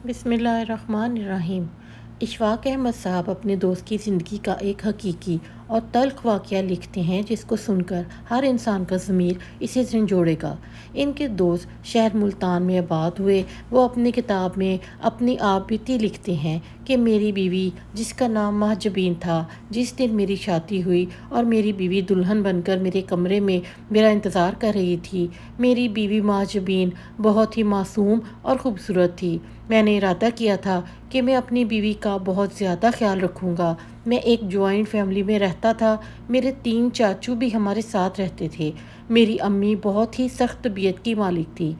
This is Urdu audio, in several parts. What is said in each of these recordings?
بسم اللہ الرحمن الرحیم۔ اشفاق احمد صاحب اپنے دوست کی زندگی کا ایک حقیقی اور تلخ واقعہ لکھتے ہیں جس کو سن کر ہر انسان کا ضمیر اسے جھنجھوڑے گا۔ ان کے دوست شہر ملتان میں آباد ہوئے۔ وہ اپنی کتاب میں اپنی آپ بیتی لکھتے ہیں کہ میری بیوی جس کا نام مہجبین تھا، جس دن میری شادی ہوئی اور میری بیوی دلہن بن کر میرے کمرے میں میرا انتظار کر رہی تھی، میری بیوی مہجبین بہت ہی معصوم اور خوبصورت تھی۔ میں نے ارادہ کیا تھا کہ میں اپنی بیوی کا بہت زیادہ خیال رکھوں گا۔ میں ایک جوائنٹ فیملی میں رہتا تھا۔ میرے 3 چاچو بھی ہمارے ساتھ رہتے تھے۔ میری امی بہت ہی سخت طبیعت کی مالک تھی۔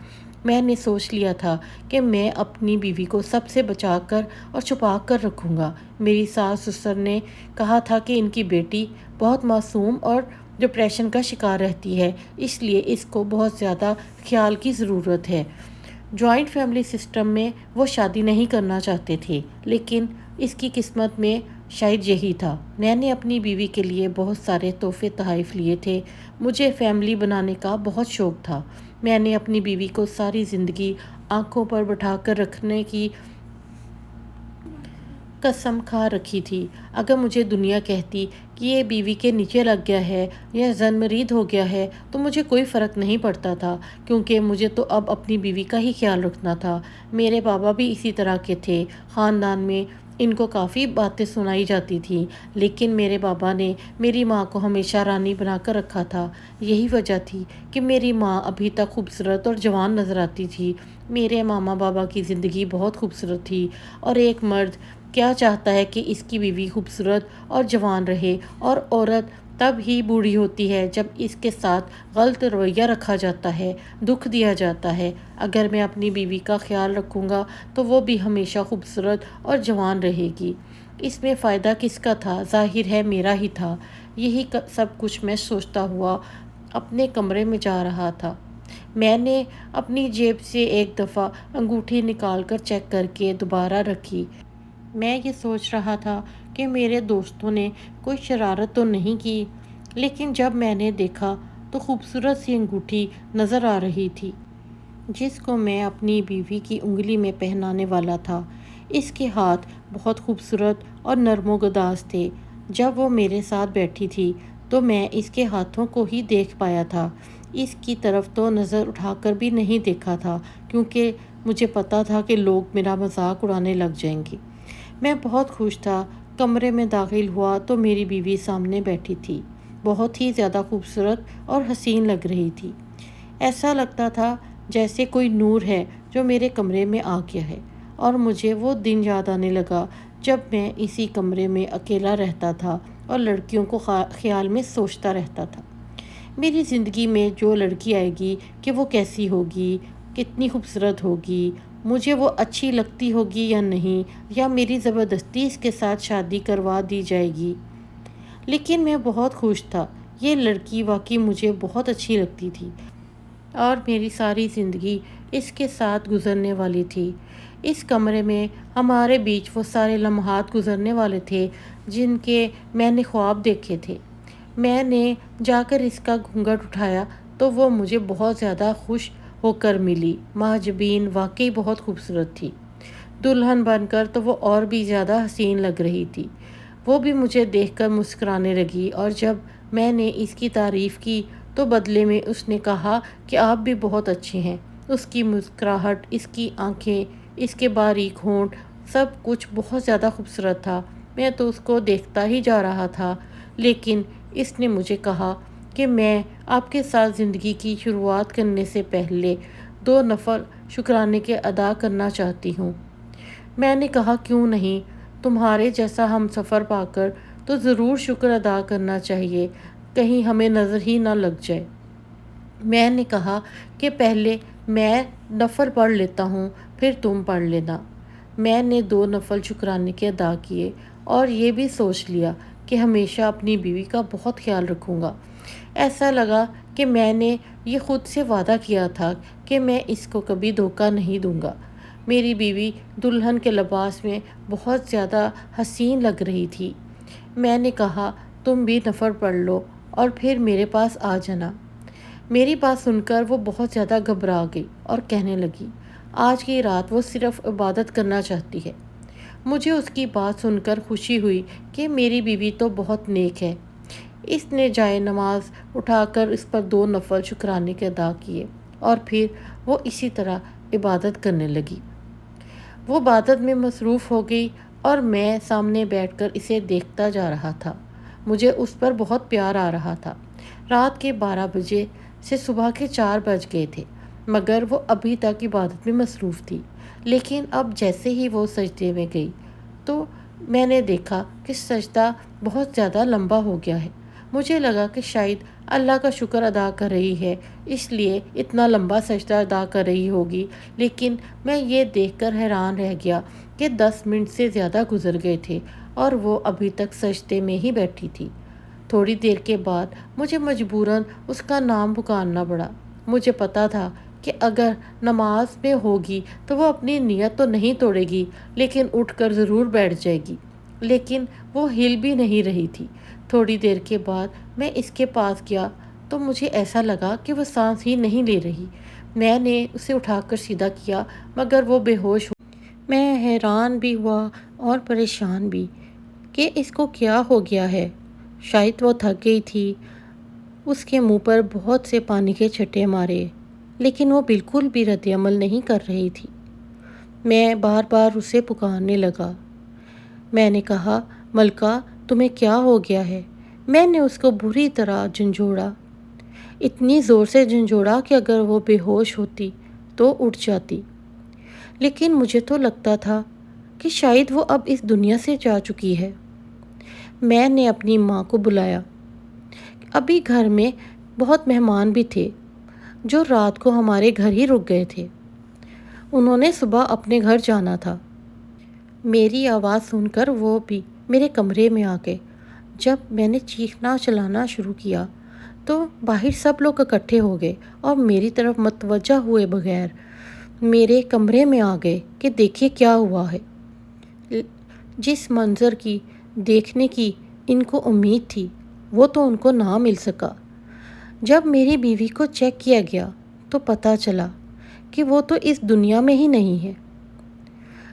میں نے سوچ لیا تھا کہ میں اپنی بیوی کو سب سے بچا کر اور چھپا کر رکھوں گا۔ میری ساس سسر نے کہا تھا کہ ان کی بیٹی بہت معصوم اور ڈپریشن کا شکار رہتی ہے، اس لیے اس کو بہت زیادہ خیال کی ضرورت ہے۔ جوائنٹ فیملی سسٹم میں وہ شادی نہیں کرنا چاہتے تھے، لیکن اس کی قسمت میں شاید یہی تھا۔ میں نے اپنی بیوی کے لیے بہت سارے تحفے تحائف لیے تھے۔ مجھے فیملی بنانے کا بہت شوق تھا۔ میں نے اپنی بیوی کو ساری زندگی آنکھوں پر بٹھا کر رکھنے کی قسم کھا رکھی تھی۔ اگر مجھے دنیا کہتی کہ یہ بیوی کے نیچے لگ گیا ہے یا زنمرید ہو گیا ہے تو مجھے کوئی فرق نہیں پڑتا تھا، کیونکہ مجھے تو اب اپنی بیوی کا ہی خیال رکھنا تھا۔ میرے بابا بھی اسی طرح کے تھے۔ خاندان میں ان کو کافی باتیں سنائی جاتی تھیں، لیکن میرے بابا نے میری ماں کو ہمیشہ رانی بنا کر رکھا تھا۔ یہی وجہ تھی کہ میری ماں ابھی تک خوبصورت اور جوان نظر آتی تھی۔ میرے ماما بابا کی زندگی بہت خوبصورت تھی، اور ایک مرد کیا چاہتا ہے کہ اس کی بیوی خوبصورت اور جوان رہے، اور عورت تب ہی بوڑھی ہوتی ہے جب اس کے ساتھ غلط رویہ رکھا جاتا ہے، دکھ دیا جاتا ہے۔ اگر میں اپنی بیوی کا خیال رکھوں گا تو وہ بھی ہمیشہ خوبصورت اور جوان رہے گی۔ اس میں فائدہ کس کا تھا؟ ظاہر ہے میرا ہی تھا۔ یہی سب کچھ میں سوچتا ہوا اپنے کمرے میں جا رہا تھا۔ میں نے اپنی جیب سے ایک دفعہ انگوٹھی نکال کر چیک کر کے دوبارہ رکھی۔ میں یہ سوچ رہا تھا کہ میرے دوستوں نے کوئی شرارت تو نہیں کی، لیکن جب میں نے دیکھا تو خوبصورت سی انگوٹھی نظر آ رہی تھی، جس کو میں اپنی بیوی کی انگلی میں پہنانے والا تھا۔ اس کے ہاتھ بہت خوبصورت اور نرم و گداز تھے۔ جب وہ میرے ساتھ بیٹھی تھی تو میں اس کے ہاتھوں کو ہی دیکھ پایا تھا۔ اس کی طرف تو نظر اٹھا کر بھی نہیں دیکھا تھا، کیونکہ مجھے پتا تھا کہ لوگ میرا مذاق اڑانے لگ جائیں گے۔ میں بہت خوش تھا۔ کمرے میں داخل ہوا تو میری بیوی سامنے بیٹھی تھی۔ بہت ہی زیادہ خوبصورت اور حسین لگ رہی تھی۔ ایسا لگتا تھا جیسے کوئی نور ہے جو میرے کمرے میں آ گیا ہے، اور مجھے وہ دن یاد آنے لگا جب میں اسی کمرے میں اکیلا رہتا تھا اور لڑکیوں کو خیال میں سوچتا رہتا تھا۔ میری زندگی میں جو لڑکی آئے گی کہ وہ کیسی ہوگی، کتنی خوبصورت ہوگی، مجھے وہ اچھی لگتی ہوگی یا نہیں، یا میری زبردستی اس کے ساتھ شادی کروا دی جائے گی۔ لیکن میں بہت خوش تھا۔ یہ لڑکی واقعی مجھے بہت اچھی لگتی تھی، اور میری ساری زندگی اس کے ساتھ گزرنے والی تھی۔ اس کمرے میں ہمارے بیچ وہ سارے لمحات گزرنے والے تھے جن کے میں نے خواب دیکھے تھے۔ میں نے جا کر اس کا گھونگھٹ اٹھایا تو وہ مجھے بہت زیادہ خوش ہو کر ملی۔ مہجبین واقعی بہت خوبصورت تھی۔ دلہن بن کر تو وہ اور بھی زیادہ حسین لگ رہی تھی۔ وہ بھی مجھے دیکھ کر مسکرانے لگی، اور جب میں نے اس کی تعریف کی تو بدلے میں اس نے کہا کہ آپ بھی بہت اچھے ہیں۔ اس کی مسکراہٹ، اس کی آنکھیں، اس کے باریک ہونٹ، سب کچھ بہت زیادہ خوبصورت تھا۔ میں تو اس کو دیکھتا ہی جا رہا تھا، لیکن اس نے مجھے کہا کہ میں آپ کے ساتھ زندگی کی شروعات کرنے سے پہلے 2 نفل شکرانے کے ادا کرنا چاہتی ہوں۔ میں نے کہا کیوں نہیں، تمہارے جیسا ہم سفر پا کر تو ضرور شکر ادا کرنا چاہیے، کہیں ہمیں نظر ہی نہ لگ جائے۔ میں نے کہا کہ پہلے میں نفل پڑھ لیتا ہوں، پھر تم پڑھ لینا۔ میں نے 2 نفل شکرانے کے ادا کیے، اور یہ بھی سوچ لیا کہ ہمیشہ اپنی بیوی کا بہت خیال رکھوں گا۔ ایسا لگا کہ میں نے یہ خود سے وعدہ کیا تھا کہ میں اس کو کبھی دھوکہ نہیں دوں گا۔ میری بیوی دلہن کے لباس میں بہت زیادہ حسین لگ رہی تھی۔ میں نے کہا تم بھی نفل پڑھ لو اور پھر میرے پاس آ جانا۔ میری بات سن کر وہ بہت زیادہ گھبرا گئی اور کہنے لگی آج کی رات وہ صرف عبادت کرنا چاہتی ہے۔ مجھے اس کی بات سن کر خوشی ہوئی کہ میری بیوی تو بہت نیک ہے۔ اس نے جائے نماز اٹھا کر اس پر 2 نفل شکرانے کے ادا کیے اور پھر وہ اسی طرح عبادت کرنے لگی۔ وہ عبادت میں مصروف ہو گئی اور میں سامنے بیٹھ کر اسے دیکھتا جا رہا تھا۔ مجھے اس پر بہت پیار آ رہا تھا۔ رات کے 12 بجے سے صبح کے 4 بج گئے تھے مگر وہ ابھی تک عبادت میں مصروف تھی۔ لیکن اب جیسے ہی وہ سجدے میں گئی تو میں نے دیکھا کہ سجدہ بہت زیادہ لمبا ہو گیا ہے۔ مجھے لگا کہ شاید اللہ کا شکر ادا کر رہی ہے اس لیے اتنا لمبا سجدہ ادا کر رہی ہوگی، لیکن میں یہ دیکھ کر حیران رہ گیا کہ 10 منٹ سے زیادہ گزر گئے تھے اور وہ ابھی تک سجدے میں ہی بیٹھی تھی۔ تھوڑی دیر کے بعد مجھے مجبوراً اس کا نام پکارنا پڑا۔ مجھے پتا تھا کہ اگر نماز میں ہوگی تو وہ اپنی نیت تو نہیں توڑے گی لیکن اٹھ کر ضرور بیٹھ جائے گی، لیکن وہ ہل بھی نہیں رہی تھی۔ تھوڑی دیر کے بعد میں اس کے پاس گیا تو مجھے ایسا لگا کہ وہ سانس ہی نہیں لے رہی۔ میں نے اسے اٹھا کر سیدھا کیا مگر وہ بے ہوش ہو۔ میں حیران بھی ہوا اور پریشان بھی کہ اس کو کیا ہو گیا ہے۔ شاید وہ تھک گئی تھی۔ اس کے منہ پر بہت سے پانی کے چھٹے مارے لیکن وہ بالکل بھی رد عمل نہیں کر رہی تھی۔ میں بار بار اسے پکارنے لگا۔ میں نے کہا، ملکہ تمہیں کیا ہو گیا ہے؟ میں نے اس کو بری طرح جھنجھوڑا، اتنی زور سے جھنجھوڑا کہ اگر وہ بے ہوش ہوتی تو اٹھ جاتی، لیکن مجھے تو لگتا تھا کہ شاید وہ اب اس دنیا سے جا چکی ہے۔ میں نے اپنی ماں کو بلایا۔ ابھی گھر میں بہت مہمان بھی تھے جو رات کو ہمارے گھر ہی رک گئے تھے۔ انہوں نے صبح اپنے گھر جانا تھا۔ میری آواز سن کر وہ بھی میرے کمرے میں آ گئے۔ جب میں نے چیخنا چلانا شروع کیا تو باہر سب لوگ اکٹھے ہو گئے اور میری طرف متوجہ ہوئے بغیر میرے کمرے میں آ گئے کہ دیکھیے کیا ہوا ہے۔ جس منظر کی دیکھنے کی ان کو امید تھی وہ تو ان کو نہ مل سکا۔ جب میری بیوی کو چیک کیا گیا تو پتہ چلا کہ وہ تو اس دنیا میں ہی نہیں ہے۔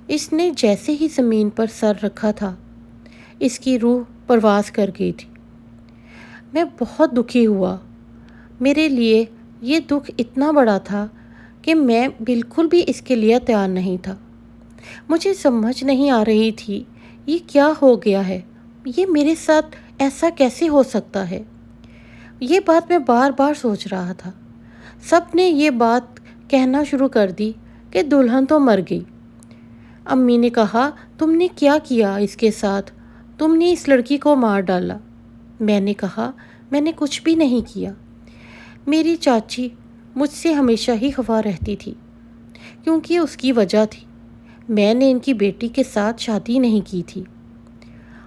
اس نے جیسے ہی زمین پر سر رکھا تھا اس کی روح پرواز کر گئی تھی۔ میں بہت دکھی ہوا۔ میرے لیے یہ دکھ اتنا بڑا تھا کہ میں بالکل بھی اس کے لیے تیار نہیں تھا۔ مجھے سمجھ نہیں آ رہی تھی یہ کیا ہو گیا ہے، یہ میرے ساتھ ایسا کیسے ہو سکتا ہے۔ یہ بات میں بار بار سوچ رہا تھا۔ سب نے یہ بات کہنا شروع کر دی کہ دلہن تو مر گئی۔ امی نے کہا، تم نے کیا کیا اس کے ساتھ؟ تم نے اس لڑکی کو مار ڈالا۔ میں نے کہا، میں نے کچھ بھی نہیں کیا۔ میری چاچی مجھ سے ہمیشہ ہی خفا رہتی تھی کیونکہ اس کی وجہ تھی۔ میں نے ان کی بیٹی کے ساتھ شادی نہیں کی تھی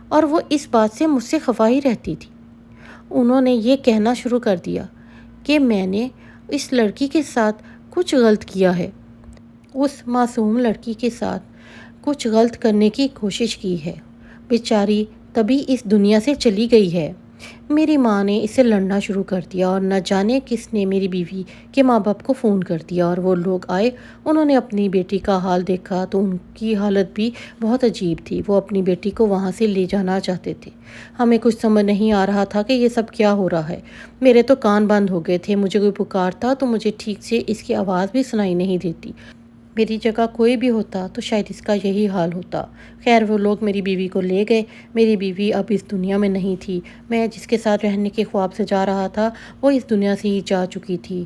اور وہ اس بات سے مجھ سے خفا ہی رہتی تھی۔ انہوں نے یہ کہنا شروع کر دیا کہ میں نے اس لڑکی کے ساتھ کچھ غلط کیا ہے، اس معصوم لڑکی کے ساتھ کچھ غلط کرنے کی کوشش کی ہے۔ بیچاری تبھی اس دنیا سے چلی گئی ہے۔ میری ماں نے اسے لڑنا شروع کر دیا اور نہ جانے کس نے میری بیوی کے ماں باپ کو فون کر دیا اور وہ لوگ آئے۔ انہوں نے اپنی بیٹی کا حال دیکھا تو ان کی حالت بھی بہت عجیب تھی۔ وہ اپنی بیٹی کو وہاں سے لے جانا چاہتے تھے۔ ہمیں کچھ سمجھ نہیں آ رہا تھا کہ یہ سب کیا ہو رہا ہے۔ میرے تو کان بند ہو گئے تھے۔ مجھے کوئی پکارتا تو مجھے ٹھیک سے اس کی آواز بھی سنائی نہیں دیتی۔ میری جگہ کوئی بھی ہوتا تو شاید اس کا یہی حال ہوتا۔ خیر وہ لوگ میری بیوی کو لے گئے۔ میری بیوی اب اس دنیا میں نہیں تھی۔ میں جس کے ساتھ رہنے کے خواب سے جا رہا تھا وہ اس دنیا سے ہی جا چکی تھی۔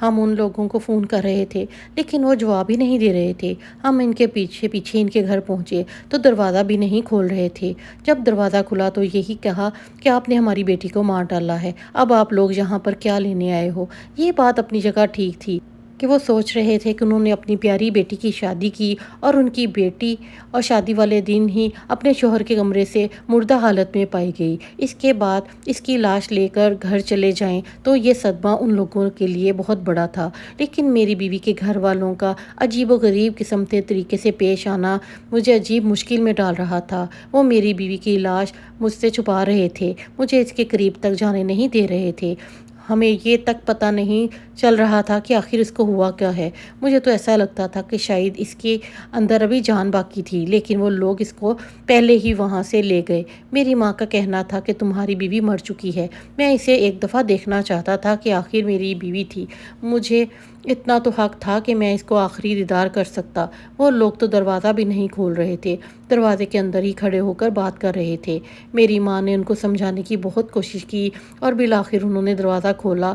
ہم ان لوگوں کو فون کر رہے تھے لیکن وہ جواب ہی نہیں دے رہے تھے۔ ہم ان کے پیچھے پیچھے ان کے گھر پہنچے تو دروازہ بھی نہیں کھول رہے تھے۔ جب دروازہ کھلا تو یہی کہا کہ آپ نے ہماری بیٹی کو مار ڈالا ہے، اب آپ لوگ یہاں پر کیا لینے آئے ہو۔ یہ بات اپنی جگہ ٹھیک تھی کہ وہ سوچ رہے تھے کہ انہوں نے اپنی پیاری بیٹی کی شادی کی اور ان کی بیٹی اور شادی والے دن ہی اپنے شوہر کے کمرے سے مردہ حالت میں پائی گئی۔ اس کے بعد اس کی لاش لے کر گھر چلے جائیں تو یہ صدمہ ان لوگوں کے لیے بہت بڑا تھا۔ لیکن میری بیوی کے گھر والوں کا عجیب و غریب قسم کے طریقے سے پیش آنا مجھے عجیب مشکل میں ڈال رہا تھا۔ وہ میری بیوی کی لاش مجھ سے چھپا رہے تھے، مجھے اس کے قریب تک جانے نہیں دے رہے تھے۔ ہمیں یہ تک پتہ نہیں چل رہا تھا کہ آخر اس کو ہوا کیا ہے۔ مجھے تو ایسا لگتا تھا کہ شاید اس کے اندر ابھی جان باقی تھی، لیکن وہ لوگ اس کو پہلے ہی وہاں سے لے گئے۔ میری ماں کا کہنا تھا کہ تمہاری بیوی مر چکی ہے۔ میں اسے ایک دفعہ دیکھنا چاہتا تھا کہ آخر میری بیوی تھی۔ مجھے اتنا تو حق تھا کہ میں اس کو آخری دیدار کر سکتا۔ وہ لوگ تو دروازہ بھی نہیں کھول رہے تھے، دروازے کے اندر ہی کھڑے ہو کر بات کر رہے تھے۔ میری ماں نے ان کو سمجھانے کی بہت کوشش کی اور بالآخر انہوں نے دروازہ کھولا۔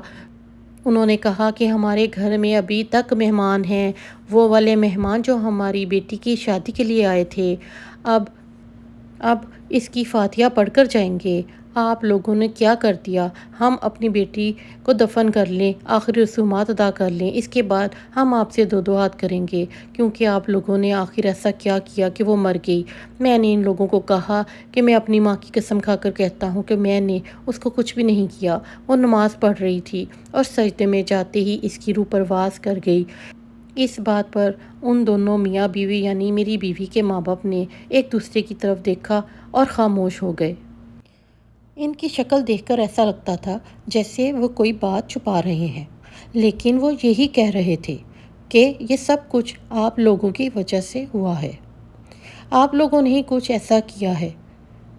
انہوں نے کہا کہ ہمارے گھر میں ابھی تک مہمان ہیں، وہ والے مہمان جو ہماری بیٹی کی شادی کے لیے آئے تھے، اب اس کی فاتحہ پڑھ کر جائیں گے۔ آپ لوگوں نے کیا کر دیا؟ ہم اپنی بیٹی کو دفن کر لیں، آخری رسومات ادا کر لیں، اس کے بعد ہم آپ سے دو ہاتھ کریں گے، کیونکہ آپ لوگوں نے آخر ایسا کیا کیا کہ وہ مر گئی۔ میں نے ان لوگوں کو کہا کہ میں اپنی ماں کی قسم کھا کر کہتا ہوں کہ میں نے اس کو کچھ بھی نہیں کیا۔ وہ نماز پڑھ رہی تھی اور سجدے میں جاتے ہی اس کی روح پرواز کر گئی۔ اس بات پر ان دونوں میاں بیوی یعنی میری بیوی کے ماں باپ نے ایک دوسرے کی طرف دیکھا اور خاموش ہو گئے۔ ان کی شکل دیکھ کر ایسا لگتا تھا جیسے وہ کوئی بات چھپا رہے ہیں، لیکن وہ یہی کہہ رہے تھے کہ یہ سب کچھ آپ لوگوں کی وجہ سے ہوا ہے۔ آپ لوگوں نے ہی کچھ ایسا کیا ہے۔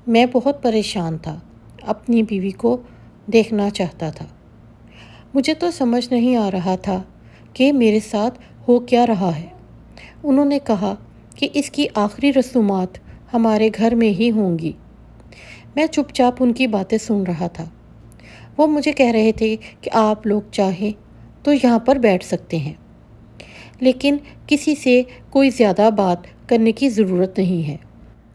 میں بہت پریشان تھا، اپنی بیوی کو دیکھنا چاہتا تھا۔ مجھے تو سمجھ نہیں آ رہا تھا کہ میرے ساتھ ہو کیا رہا ہے۔ انہوں نے کہا کہ اس کی آخری رسومات ہمارے گھر میں ہی ہوں گی۔ میں چپ چاپ ان کی باتیں سن رہا تھا۔ وہ مجھے کہہ رہے تھے کہ آپ لوگ چاہیں تو یہاں پر بیٹھ سکتے ہیں، لیکن کسی سے کوئی زیادہ بات کرنے کی ضرورت نہیں ہے۔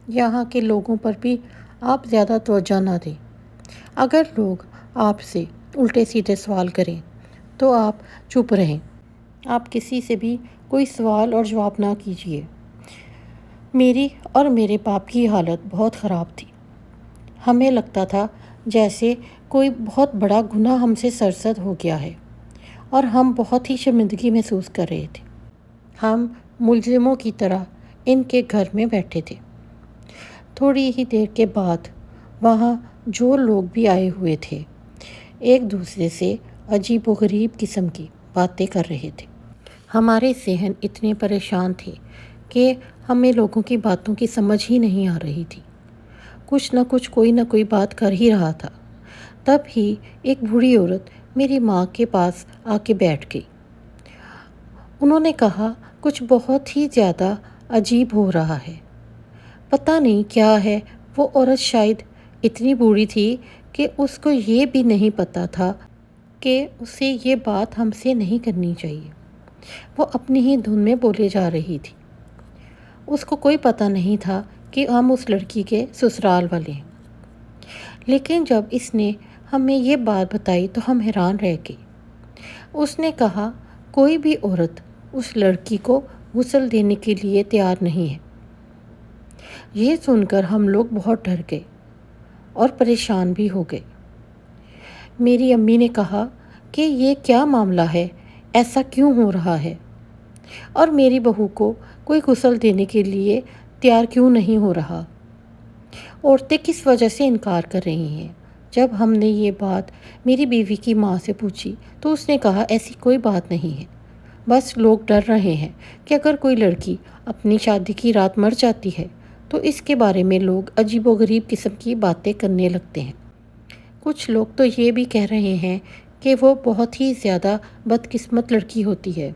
یہاں کے لوگوں پر بھی آپ زیادہ توجہ نہ دیں۔ اگر لوگ آپ سے الٹے سیدھے سوال کریں تو آپ چپ رہیں۔ آپ کسی سے بھی کوئی سوال اور جواب نہ کیجیے۔ میری اور میرے باپ کی حالت بہت خراب تھی۔ ہمیں لگتا تھا جیسے کوئی بہت بڑا گناہ ہم سے سرزد ہو گیا ہے اور ہم بہت ہی شرمندگی محسوس کر رہے تھے۔ ہم ملزموں کی طرح ان کے گھر میں بیٹھے تھے۔ تھوڑی ہی دیر کے بعد وہاں جو لوگ بھی آئے ہوئے تھے ایک دوسرے سے عجیب و غریب قسم کی باتیں کر رہے تھے۔ ہمارے ذہن اتنے پریشان تھے کہ ہمیں لوگوں کی باتوں کی سمجھ ہی نہیں آ رہی تھی۔ کچھ نہ کوئی بات کر ہی رہا تھا۔ تب ہی ایک بوڑھی عورت میری ماں کے پاس آ کے بیٹھ گئی۔ انہوں نے کہا کچھ بہت ہی زیادہ عجیب ہو رہا ہے، پتہ نہیں کیا ہے۔ وہ عورت شاید اتنی بوڑھی تھی کہ اس کو یہ بھی نہیں پتہ تھا کہ اسے یہ بات ہم سے نہیں کرنی چاہیے۔ وہ اپنی ہی دھن میں بولے جا رہی تھی۔ اس کو کوئی پتہ نہیں تھا کہ ہم اس لڑکی کے سسرال والے ہیں۔ لیکن جب اس نے ہمیں یہ بات بتائی تو ہم حیران رہ گئے۔ اس نے کہا کوئی بھی عورت اس لڑکی کو غسل دینے کے لیے تیار نہیں ہے۔ یہ سن کر ہم لوگ بہت ڈر گئے اور پریشان بھی ہو گئے۔ میری امی نے کہا کہ یہ کیا معاملہ ہے، ایسا کیوں ہو رہا ہے، اور میری بہو کو کوئی غسل دینے کے لیے تیار کیوں نہیں ہو رہا؟ عورتیں کس وجہ سے انکار کر رہی ہیں؟ جب ہم نے یہ بات میری بیوی کی ماں سے پوچھی تو اس نے کہا ایسی کوئی بات نہیں ہے، بس لوگ ڈر رہے ہیں کہ اگر کوئی لڑکی اپنی شادی کی رات مر جاتی ہے تو اس کے بارے میں لوگ عجیب و غریب قسم کی باتیں کرنے لگتے ہیں۔ کچھ لوگ تو یہ بھی کہہ رہے ہیں کہ وہ بہت ہی زیادہ بدقسمت لڑکی ہوتی ہے،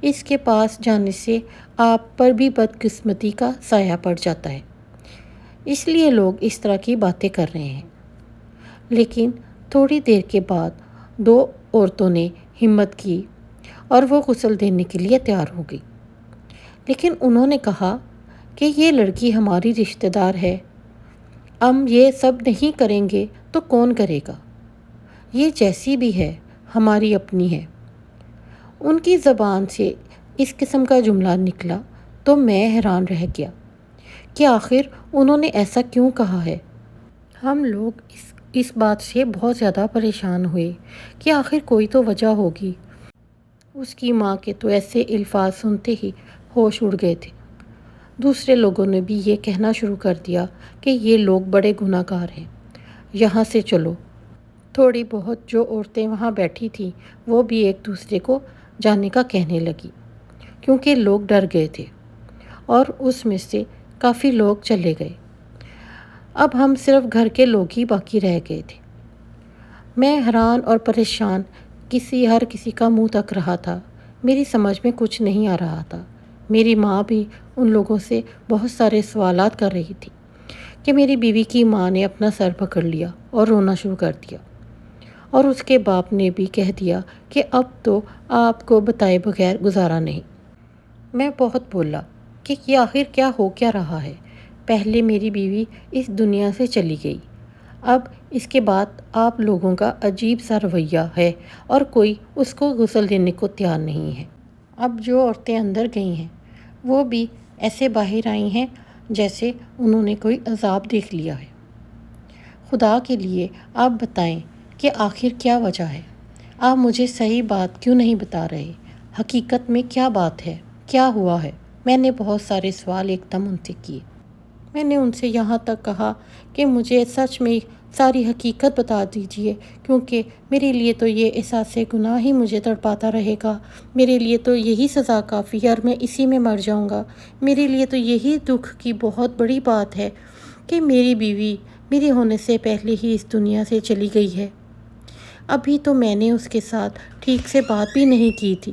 اس کے پاس جانے سے آپ پر بھی بدقسمتی کا سایہ پڑ جاتا ہے، اس لیے لوگ اس طرح کی باتیں کر رہے ہیں۔ لیکن تھوڑی دیر کے بعد دو عورتوں نے ہمت کی اور وہ غسل دینے کے لیے تیار ہو گئی، لیکن انہوں نے کہا کہ یہ لڑکی ہماری رشتہ دار ہے، ہم یہ سب نہیں کریں گے تو کون کرے گا؟ یہ جیسی بھی ہے ہماری اپنی ہے۔ ان کی زبان سے اس قسم کا جملہ نکلا تو میں حیران رہ گیا کہ آخر انہوں نے ایسا کیوں کہا ہے۔ ہم لوگ اس بات سے بہت زیادہ پریشان ہوئے کہ آخر کوئی تو وجہ ہوگی۔ اس کی ماں کے تو ایسے الفاظ سنتے ہی ہوش اڑ گئے تھے۔ دوسرے لوگوں نے بھی یہ کہنا شروع کر دیا کہ یہ لوگ بڑے گناہ گار ہیں، یہاں سے چلو۔ تھوڑی بہت جو عورتیں وہاں بیٹھی تھیں وہ بھی ایک دوسرے کو جانے کا کہنے لگی، کیونکہ لوگ ڈر گئے تھے اور اس میں سے کافی لوگ چلے گئے۔ اب ہم صرف گھر کے لوگ ہی باقی رہ گئے تھے۔ میں حیران اور پریشان ہر کسی کا منہ تک رہا تھا۔ میری سمجھ میں کچھ نہیں آ رہا تھا۔ میری ماں بھی ان لوگوں سے بہت سارے سوالات کر رہی تھی کہ میری بیوی کی ماں نے اپنا سر پکڑ لیا اور رونا شروع کر دیا، اور اس کے باپ نے بھی کہہ دیا کہ اب تو آپ کو بتائے بغیر گزارا نہیں۔ میں بہت بولا کہ یہ آخر کیا ہو کیا رہا ہے؟ پہلے میری بیوی اس دنیا سے چلی گئی، اب اس کے بعد آپ لوگوں کا عجیب سا رویہ ہے اور کوئی اس کو غسل دینے کو تیار نہیں ہے۔ اب جو عورتیں اندر گئی ہیں وہ بھی ایسے باہر آئی ہیں جیسے انہوں نے کوئی عذاب دیکھ لیا ہے۔ خدا کے لیے آپ بتائیں کہ آخر کیا وجہ ہے؟ آپ مجھے صحیح بات کیوں نہیں بتا رہے؟ حقیقت میں کیا بات ہے؟ کیا ہوا ہے؟ میں نے بہت سارے سوال ایک دم ان سے کیے۔ میں نے ان سے یہاں تک کہا کہ مجھے سچ میں ساری حقیقت بتا دیجیے، کیونکہ میرے لیے تو یہ احساس گناہ ہی مجھے تڑپاتا رہے گا۔ میرے لیے تو یہی سزا کافی ہے اور میں اسی میں مر جاؤں گا۔ میرے لیے تو یہی دکھ کی بہت بڑی بات ہے کہ میری بیوی میرے ہونے سے پہلے ہی اس دنیا سے چلی گئی ہے۔ ابھی تو میں نے اس کے ساتھ ٹھیک سے بات بھی نہیں کی تھی۔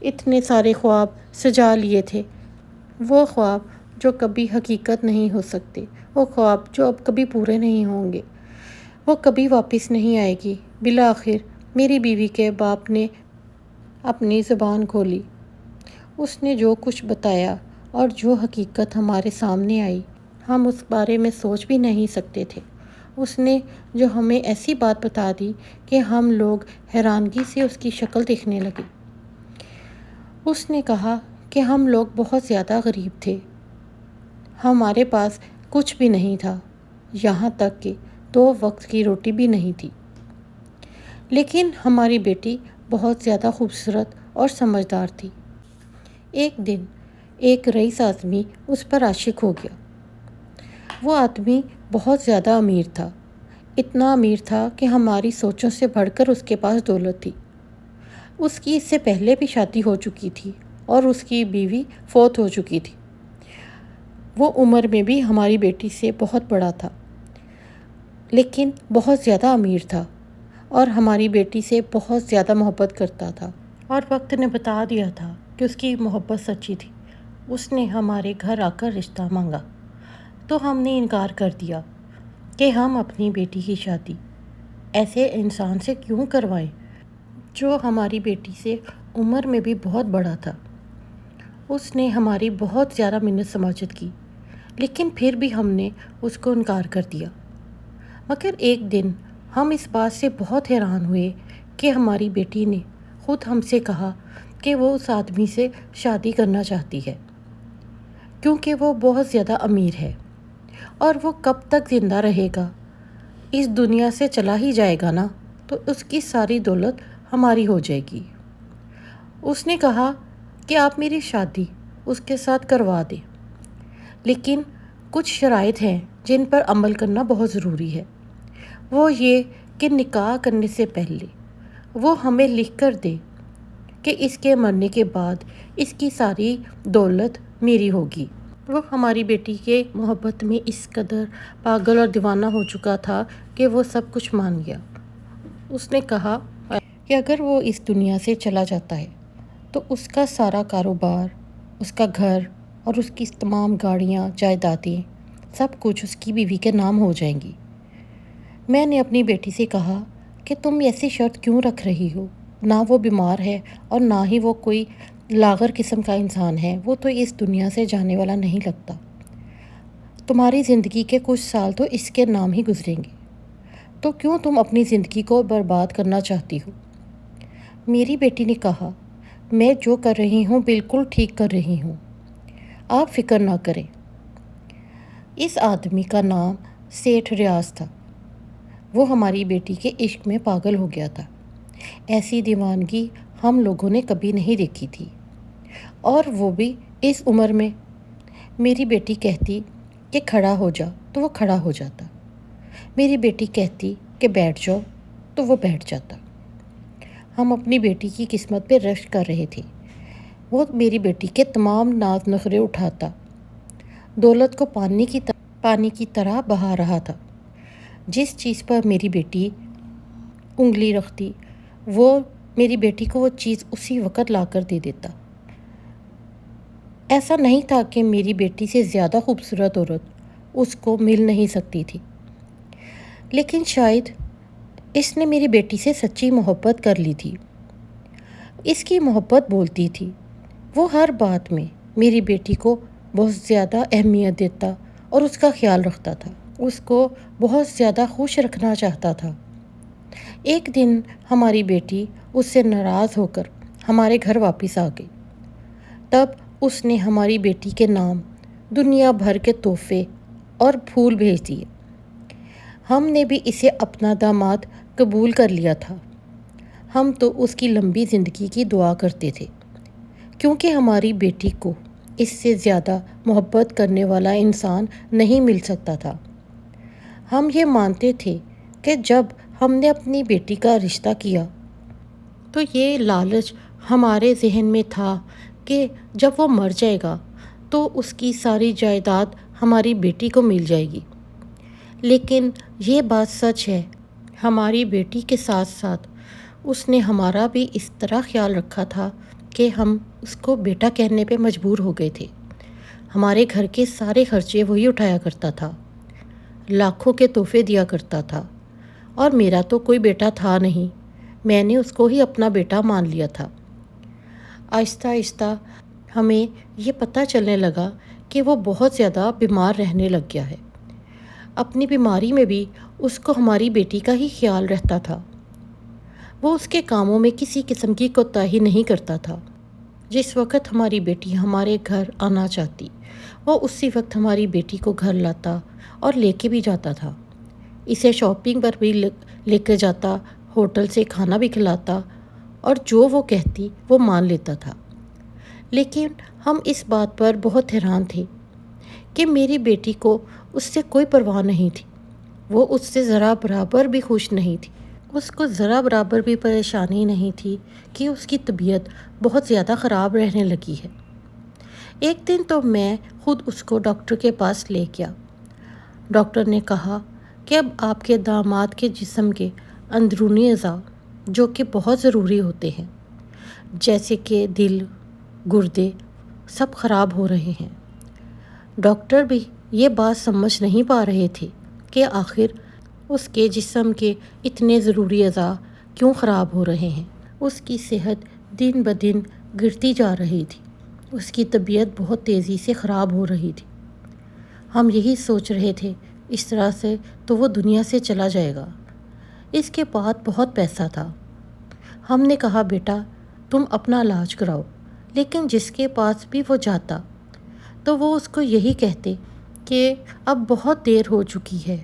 اتنے سارے خواب سجا لیے تھے، وہ خواب جو کبھی حقیقت نہیں ہو سکتے، وہ خواب جو اب کبھی پورے نہیں ہوں گے، وہ کبھی واپس نہیں آئے گی۔ بالآخر میری بیوی کے باپ نے اپنی زبان کھولی۔ اس نے جو کچھ بتایا اور جو حقیقت ہمارے سامنے آئی، ہم اس بارے میں سوچ بھی نہیں سکتے تھے۔ اس نے جو ہمیں ایسی بات بتا دی کہ ہم لوگ حیرانگی سے اس کی شکل دیکھنے لگے۔ اس نے کہا کہ ہم لوگ بہت زیادہ غریب تھے، ہمارے پاس کچھ بھی نہیں تھا، یہاں تک کہ 2 وقت کی روٹی بھی نہیں تھی، لیکن ہماری بیٹی بہت زیادہ خوبصورت اور سمجھدار تھی۔ ایک دن ایک رئیس آدمی اس پر عاشق ہو گیا۔ وہ آدمی بہت زیادہ امیر تھا، اتنا امیر تھا کہ ہماری سوچوں سے بڑھ کر اس کے پاس دولت تھی۔ اس کی اس سے پہلے بھی شادی ہو چکی تھی اور اس کی بیوی فوت ہو چکی تھی۔ وہ عمر میں بھی ہماری بیٹی سے بہت بڑا تھا، لیکن بہت زیادہ امیر تھا اور ہماری بیٹی سے بہت زیادہ محبت کرتا تھا، اور وقت نے بتا دیا تھا کہ اس کی محبت سچی تھی۔ اس نے ہمارے گھر آ کر رشتہ مانگا تو ہم نے انکار کر دیا کہ ہم اپنی بیٹی کی شادی ایسے انسان سے کیوں کروائیں جو ہماری بیٹی سے عمر میں بھی بہت بڑا تھا۔ اس نے ہماری بہت زیادہ منت سماجت کی، لیکن پھر بھی ہم نے اس کو انکار کر دیا۔ مگر ایک دن ہم اس بات سے بہت حیران ہوئے کہ ہماری بیٹی نے خود ہم سے کہا کہ وہ اس آدمی سے شادی کرنا چاہتی ہے، کیونکہ وہ بہت زیادہ امیر ہے اور وہ کب تک زندہ رہے گا، اس دنیا سے چلا ہی جائے گا نا، تو اس کی ساری دولت ہماری ہو جائے گی۔ اس نے کہا کہ آپ میری شادی اس کے ساتھ کروا دیں، لیکن کچھ شرائط ہیں جن پر عمل کرنا بہت ضروری ہے۔ وہ یہ کہ نکاح کرنے سے پہلے وہ ہمیں لکھ کر دے کہ اس کے مرنے کے بعد اس کی ساری دولت میری ہوگی۔ وہ ہماری بیٹی کے محبت میں اس قدر پاگل اور دیوانہ ہو چکا تھا کہ وہ سب کچھ مان گیا۔ اس نے کہا کہ اگر وہ اس دنیا سے چلا جاتا ہے تو اس کا سارا کاروبار، اس کا گھر اور اس کی تمام گاڑیاں، جائیدادیں، سب کچھ اس کی بیوی کے نام ہو جائیں گی۔ میں نے اپنی بیٹی سے کہا کہ تم ایسی شرط کیوں رکھ رہی ہو؟ نہ وہ بیمار ہے اور نہ ہی وہ کوئی لاغر قسم کا انسان ہے، وہ تو اس دنیا سے جانے والا نہیں لگتا۔ تمہاری زندگی کے کچھ سال تو اس کے نام ہی گزریں گے، تو کیوں تم اپنی زندگی کو برباد کرنا چاہتی ہو؟ میری بیٹی نے کہا، میں جو کر رہی ہوں بالکل ٹھیک کر رہی ہوں، آپ فکر نہ کریں۔ اس آدمی کا نام سیٹھ ریاض تھا۔ وہ ہماری بیٹی کے عشق میں پاگل ہو گیا تھا۔ ایسی دیوانگی ہم لوگوں نے کبھی نہیں دیکھی تھی، اور وہ بھی اس عمر میں۔ میری بیٹی کہتی کہ کھڑا ہو جا تو وہ کھڑا ہو جاتا، میری بیٹی کہتی کہ بیٹھ جاؤ تو وہ بیٹھ جاتا۔ ہم اپنی بیٹی کی قسمت پہ رشک کر رہے تھے۔ وہ میری بیٹی کے تمام ناز نخرے اٹھاتا، دولت کو پانی کی طرح بہا رہا تھا۔ جس چیز پر میری بیٹی انگلی رکھتی، میری بیٹی کو وہ چیز اسی وقت لا کر دے دیتا۔ ایسا نہیں تھا کہ میری بیٹی سے زیادہ خوبصورت عورت اس کو مل نہیں سکتی تھی، لیکن شاید اس نے میری بیٹی سے سچی محبت کر لی تھی۔ اس کی محبت بولتی تھی۔ وہ ہر بات میں میری بیٹی کو بہت زیادہ اہمیت دیتا اور اس کا خیال رکھتا تھا، اس کو بہت زیادہ خوش رکھنا چاہتا تھا۔ ایک دن ہماری بیٹی اس سے ناراض ہو کر ہمارے گھر واپس آ گئی۔ تب اس نے ہماری بیٹی کے نام دنیا بھر کے تحفے اور پھول بھیج دیے۔ ہم نے بھی اسے اپنا داماد قبول کر لیا تھا۔ ہم تو اس کی لمبی زندگی کی دعا کرتے تھے، کیونکہ ہماری بیٹی کو اس سے زیادہ محبت کرنے والا انسان نہیں مل سکتا تھا۔ ہم یہ مانتے تھے کہ جب ہم نے اپنی بیٹی کا رشتہ کیا تو یہ لالچ ہمارے ذہن میں تھا کہ جب وہ مر جائے گا تو اس کی ساری جائیداد ہماری بیٹی کو مل جائے گی۔ لیکن یہ بات سچ ہے، ہماری بیٹی کے ساتھ ساتھ اس نے ہمارا بھی اس طرح خیال رکھا تھا کہ ہم اس کو بیٹا کہنے پہ مجبور ہو گئے تھے۔ ہمارے گھر کے سارے خرچے وہی اٹھایا کرتا تھا، لاکھوں کے تحفے دیا کرتا تھا، اور میرا تو کوئی بیٹا تھا نہیں، میں نے اس کو ہی اپنا بیٹا مان لیا تھا۔ آہستہ آہستہ ہمیں یہ پتہ چلنے لگا کہ وہ بہت زیادہ بیمار رہنے لگ گیا ہے۔ اپنی بیماری میں بھی اس کو ہماری بیٹی کا ہی خیال رہتا تھا۔ وہ اس کے کاموں میں کسی قسم کی کوتاہی نہیں کرتا تھا۔ جس وقت ہماری بیٹی ہمارے گھر آنا چاہتی، وہ اسی وقت ہماری بیٹی کو گھر لاتا اور لے کے بھی جاتا تھا۔ اسے شاپنگ پر بھی لے کے جاتا، ہوٹل سے کھانا بھی کھلاتا، اور جو وہ کہتی وہ مان لیتا تھا۔ لیکن ہم اس بات پر بہت حیران تھے کہ میری بیٹی کو اس سے کوئی پرواہ نہیں تھی۔ وہ اس سے ذرا برابر بھی خوش نہیں تھی۔ اس کو ذرا برابر بھی پریشانی نہیں تھی کہ اس کی طبیعت بہت زیادہ خراب رہنے لگی ہے۔ ایک دن تو میں خود اس کو ڈاکٹر کے پاس لے گیا۔ ڈاکٹر نے کہا کہ اب آپ کے داماد کے جسم کے اندرونی اعضاء جو کہ بہت ضروری ہوتے ہیں، جیسے کہ دل، گردے، سب خراب ہو رہے ہیں۔ ڈاکٹر بھی یہ بات سمجھ نہیں پا رہے تھے کہ آخر اس کے جسم کے اتنے ضروری اعضاء کیوں خراب ہو رہے ہیں۔ اس کی صحت دن بدن گرتی جا رہی تھی، اس کی طبیعت بہت تیزی سے خراب ہو رہی تھی۔ ہم یہی سوچ رہے تھے اس طرح سے تو وہ دنیا سے چلا جائے گا۔ اس کے پاس بہت پیسہ تھا۔ ہم نے کہا بیٹا تم اپنا علاج کراؤ، لیکن جس کے پاس بھی وہ جاتا تو وہ اس کو یہی کہتے کہ اب بہت دیر ہو چکی ہے،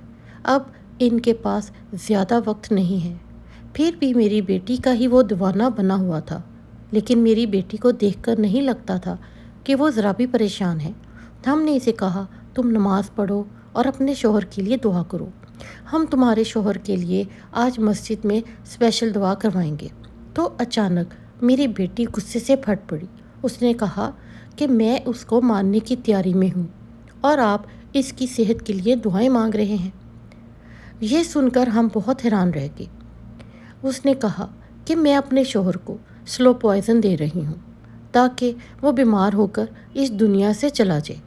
اب ان کے پاس زیادہ وقت نہیں ہے۔ پھر بھی میری بیٹی کا ہی وہ دیوانہ بنا ہوا تھا، لیکن میری بیٹی کو دیکھ کر نہیں لگتا تھا کہ وہ ذرا بھی پریشان ہے۔ ہم نے اسے کہا تم نماز پڑھو اور اپنے شوہر کے لیے دعا کرو، ہم تمہارے شوہر کے لیے آج مسجد میں اسپیشل دعا کروائیں گے۔ تو اچانک میری بیٹی غصے سے پھٹ پڑی۔ اس نے کہا کہ میں اس کو ماننے کی تیاری میں ہوں اور آپ اس کی صحت کے لیے دعائیں مانگ رہے ہیں۔ یہ سن کر ہم بہت حیران رہ گئے۔ اس نے کہا کہ میں اپنے شوہر کو سلو پوائزن دے رہی ہوں تاکہ وہ بیمار ہو کر اس دنیا سے چلا جائے،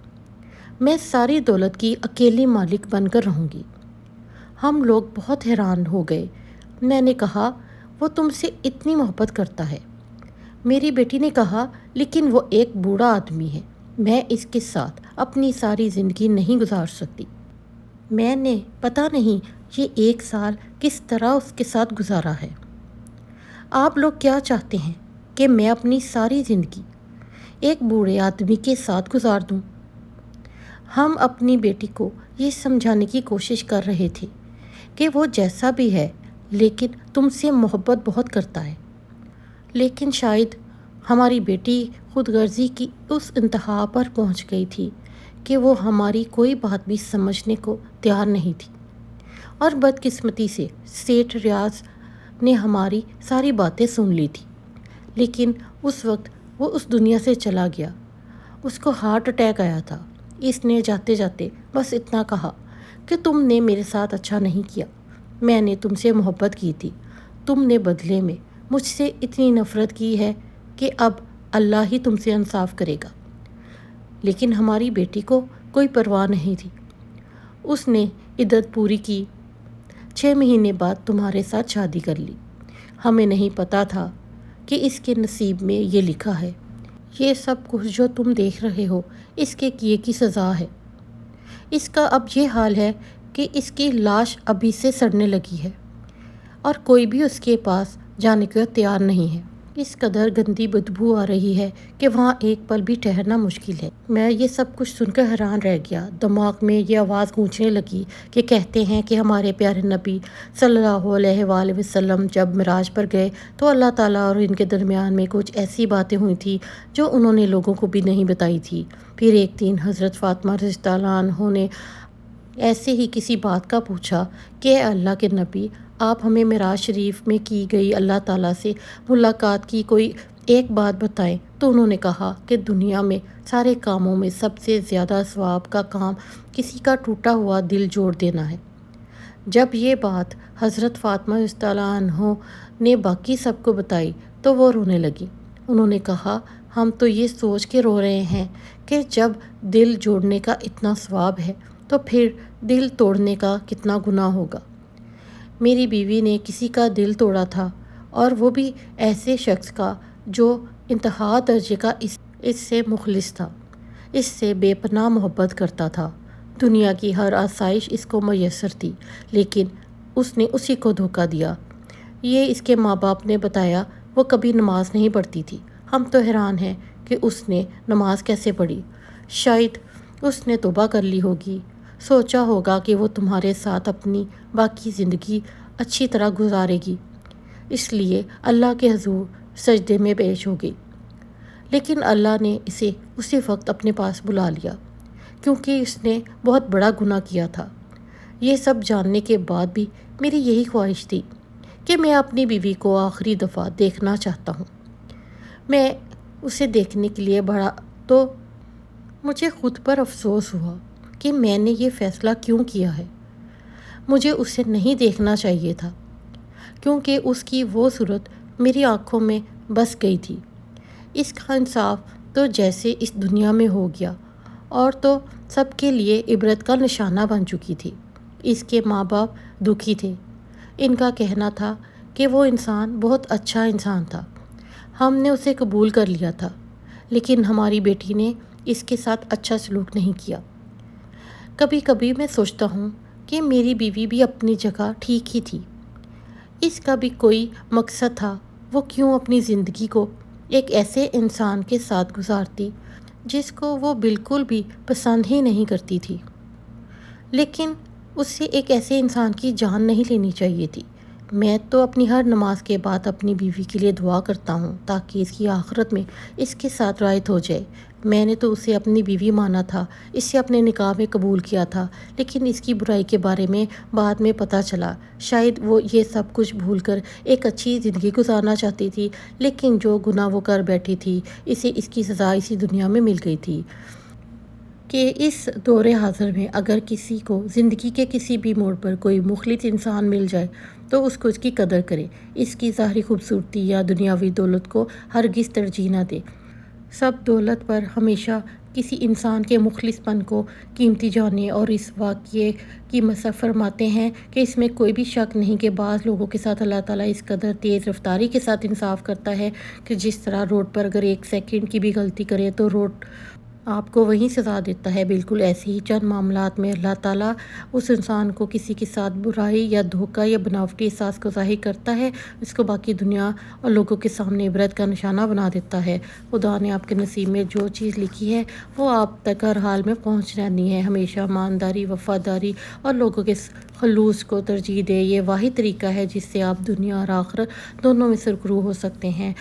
میں ساری دولت کی اکیلی مالک بن کر رہوں گی۔ ہم لوگ بہت حیران ہو گئے۔ میں نے کہا وہ تم سے اتنی محبت کرتا ہے۔ میری بیٹی نے کہا لیکن وہ ایک بوڑھا آدمی ہے، میں اس کے ساتھ اپنی ساری زندگی نہیں گزار سکتی۔ میں نے پتہ نہیں یہ 1 سال کس طرح اس کے ساتھ گزارا ہے۔ آپ لوگ کیا چاہتے ہیں کہ میں اپنی ساری زندگی ایک بوڑھے آدمی کے ساتھ گزار دوں؟ ہم اپنی بیٹی کو یہ سمجھانے کی کوشش کر رہے تھے کہ وہ جیسا بھی ہے لیکن تم سے محبت بہت کرتا ہے، لیکن شاید ہماری بیٹی خود غرضی کی اس انتہا پر پہنچ گئی تھی کہ وہ ہماری کوئی بات بھی سمجھنے کو تیار نہیں تھی۔ اور بدقسمتی سے سیٹھ ریاض نے ہماری ساری باتیں سن لی تھی، لیکن اس وقت وہ اس دنیا سے چلا گیا۔ اس کو ہارٹ اٹیک آیا تھا۔ اس نے جاتے جاتے بس اتنا کہا کہ تم نے میرے ساتھ اچھا نہیں کیا، میں نے تم سے محبت کی تھی، تم نے بدلے میں مجھ سے اتنی نفرت کی ہے کہ اب اللہ ہی تم سے انصاف کرے گا۔ لیکن ہماری بیٹی کو کوئی پرواہ نہیں تھی۔ اس نے عدت پوری کی، 6 مہینے بعد تمہارے ساتھ شادی کر لی۔ ہمیں نہیں پتا تھا کہ اس کے نصیب میں یہ لکھا ہے۔ یہ سب کچھ جو تم دیکھ رہے ہو اس کے کیے کی سزا ہے۔ اس کا اب یہ حال ہے کہ اس کی لاش ابھی سے سڑنے لگی ہے اور کوئی بھی اس کے پاس جانے کو تیار نہیں ہے۔ اس قدر گندی بدبو آ رہی ہے کہ وہاں ایک پل بھی ٹھہرنا مشکل ہے۔ میں یہ سب کچھ سن کر حیران رہ گیا۔ دماغ میں یہ آواز گونجنے لگی کہ کہتے ہیں کہ ہمارے پیارے نبی صلی اللہ علیہ وآلہ وسلم جب معراج پر گئے تو اللہ تعالیٰ اور ان کے درمیان میں کچھ ایسی باتیں ہوئی تھیں جو انہوں نے لوگوں کو بھی نہیں بتائی تھی۔ پھر ایک دن حضرت فاطمہ رضی اللہ عنہا نے ایسے ہی کسی بات کا پوچھا کہ اے اللہ کے نبی، آپ ہمیں معراج شریف میں کی گئی اللہ تعالیٰ سے ملاقات کی کوئی ایک بات بتائیں۔ تو انہوں نے کہا کہ دنیا میں سارے کاموں میں سب سے زیادہ ثواب کا کام کسی کا ٹوٹا ہوا دل جوڑ دینا ہے۔ جب یہ بات حضرت فاطمہ رضی اللہ عنہا نے باقی سب کو بتائی تو وہ رونے لگی۔ انہوں نے کہا ہم تو یہ سوچ کے رو رہے ہیں کہ جب دل جوڑنے کا اتنا ثواب ہے تو پھر دل توڑنے کا کتنا گناہ ہوگا۔ میری بیوی نے کسی کا دل توڑا تھا اور وہ بھی ایسے شخص کا جو انتہا درجے کا اس سے مخلص تھا، اس سے بے پناہ محبت کرتا تھا۔ دنیا کی ہر آسائش اس کو میسر تھی، لیکن اس نے اسی کو دھوکہ دیا۔ یہ اس کے ماں باپ نے بتایا وہ کبھی نماز نہیں پڑھتی تھی۔ ہم تو حیران ہیں کہ اس نے نماز کیسے پڑھی۔ شاید اس نے توبہ کر لی ہوگی، سوچا ہوگا کہ وہ تمہارے ساتھ اپنی باقی زندگی اچھی طرح گزارے گی، اس لیے اللہ کے حضور سجدے میں پیش ہو گئی۔ لیکن اللہ نے اسے اسی وقت اپنے پاس بلا لیا کیونکہ اس نے بہت بڑا گناہ کیا تھا۔ یہ سب جاننے کے بعد بھی میری یہی خواہش تھی کہ میں اپنی بیوی کو آخری دفعہ دیکھنا چاہتا ہوں۔ میں اسے دیکھنے کے لیے بڑھا تو مجھے خود پر افسوس ہوا کہ میں نے یہ فیصلہ کیوں کیا ہے۔ مجھے اسے نہیں دیکھنا چاہیے تھا کیونکہ اس کی وہ صورت میری آنکھوں میں بس گئی تھی۔ اس کا انصاف تو جیسے اس دنیا میں ہو گیا اور تو سب کے لیے عبرت کا نشانہ بن چکی تھی۔ اس کے ماں باپ دکھی تھے۔ ان کا کہنا تھا کہ وہ انسان بہت اچھا انسان تھا، ہم نے اسے قبول کر لیا تھا، لیکن ہماری بیٹی نے اس کے ساتھ اچھا سلوک نہیں کیا۔ کبھی کبھی میں سوچتا ہوں کہ میری بیوی بھی اپنی جگہ ٹھیک ہی تھی۔ اس کا بھی کوئی مقصد تھا، وہ کیوں اپنی زندگی کو ایک ایسے انسان کے ساتھ گزارتی جس کو وہ بالکل بھی پسند ہی نہیں کرتی تھی۔ لیکن اس سے ایک ایسے انسان کی جان نہیں لینی چاہیے تھی۔ میں تو اپنی ہر نماز کے بعد اپنی بیوی کے لیے دعا کرتا ہوں تاکہ اس کی آخرت میں اس کے ساتھ رعایت ہو جائے۔ میں نے تو اسے اپنی بیوی مانا تھا، اسے اپنے نکاح میں قبول کیا تھا، لیکن اس کی برائی کے بارے میں بعد میں پتہ چلا۔ شاید وہ یہ سب کچھ بھول کر ایک اچھی زندگی گزارنا چاہتی تھی، لیکن جو گناہ وہ کر بیٹھی تھی اسے اس کی سزا اسی دنیا میں مل گئی تھی۔ کہ اس دور حاضر میں اگر کسی کو زندگی کے کسی بھی موڑ پر کوئی مخلص انسان مل جائے تو اس کو اس کی قدر کرے، اس کی ظاہری خوبصورتی یا دنیاوی دولت کو ہرگز ترجیح نہ دے۔ سب دولت پر ہمیشہ کسی انسان کے مخلص پن کو قیمتی جانے، اور اس واقعے کی مصحف فرماتے ہیں کہ اس میں کوئی بھی شک نہیں کہ بعض لوگوں کے ساتھ اللہ تعالیٰ اس قدر تیز رفتاری کے ساتھ انصاف کرتا ہے کہ جس طرح روڈ پر اگر 1 سیکنڈ کی بھی غلطی کرے تو روڈ آپ کو وہیں سزا دیتا ہے، بالکل ایسے ہی چند معاملات میں اللہ تعالیٰ اس انسان کو کسی کے ساتھ برائی یا دھوکہ یا بناوٹی احساس کو ظاہر کرتا ہے، اس کو باقی دنیا اور لوگوں کے سامنے عبرت کا نشانہ بنا دیتا ہے۔ خدا نے آپ کے نصیب میں جو چیز لکھی ہے وہ آپ تک ہر حال میں پہنچ جانی ہے۔ ہمیشہ ایمانداری، وفاداری اور لوگوں کے خلوص کو ترجیح دے۔ یہ واحد طریقہ ہے جس سے آپ دنیا اور آخرت دونوں میں سرخرو ہو سکتے ہیں۔